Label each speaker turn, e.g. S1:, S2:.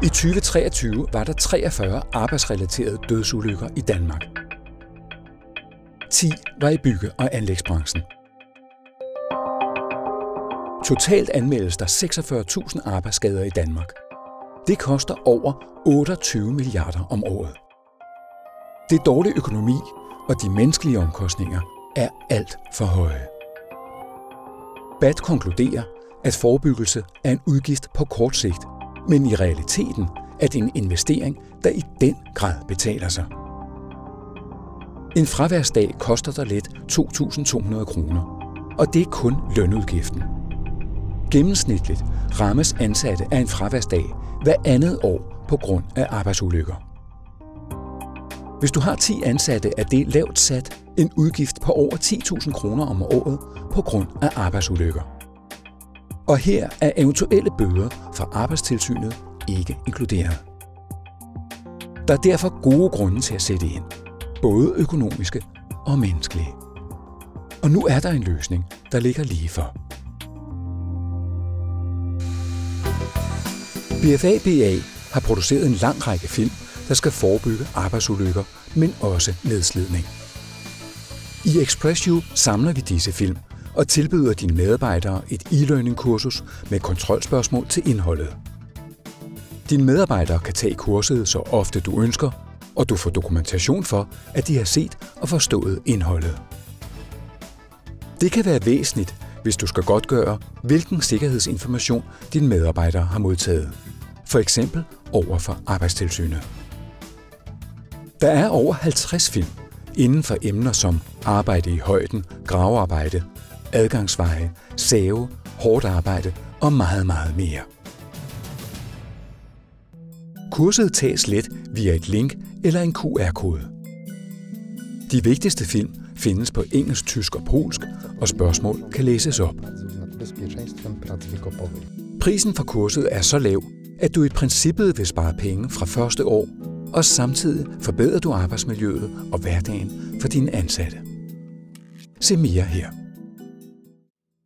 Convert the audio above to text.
S1: I 2023 var der 43 arbejdsrelaterede dødsulykker i Danmark. 10 var i bygge- og anlægsbranchen. Totalt anmeldes der 46.000 arbejdsskader i Danmark. Det koster over 28 milliarder om året. Det er dårlig økonomi, og de menneskelige omkostninger er alt for høje. BAT konkluderer, at forebyggelse er en udgift på kort sigt, men i realiteten er det en investering, der i den grad betaler sig. En fraværsdag koster dig let 2.200 kroner, og det er kun lønudgiften. Gennemsnitligt rammes ansatte af en fraværsdag hver andet år på grund af arbejdsulykker. Hvis du har 10 ansatte, er det lavt sat en udgift på over 10.000 kroner om året på grund af arbejdsulykker. Og her er eventuelle bøder fra Arbejdstilsynet ikke inkluderet. Der er derfor gode grunde til at sætte ind, både økonomiske og menneskelige. Og nu er der en løsning, der ligger lige for. BFA har produceret en lang række film, der skal forebygge arbejdsulykker, men også nedslidning. I ExpressU samler vi disse film og tilbyder dine medarbejdere et e-learning-kursus med kontrolspørgsmål til indholdet. Dine medarbejdere kan tage kurset så ofte du ønsker, og du får dokumentation for, at de har set og forstået indholdet. Det kan være væsentligt, hvis du skal godtgøre, hvilken sikkerhedsinformation dine medarbejdere har modtaget. For eksempel over for Arbejdstilsynet. Der er over 50 film inden for emner som arbejde i højden, gravearbejde, adgangsveje, save, hårdt arbejde og meget, meget mere. Kurset tages let via et link eller en QR-kode. De vigtigste film findes på engelsk, tysk og polsk, og spørgsmål kan læses op. Prisen for kurset er så lav, at du i princippet vil spare penge fra første år, og samtidig forbedrer du arbejdsmiljøet og hverdagen for dine ansatte. Se mere her.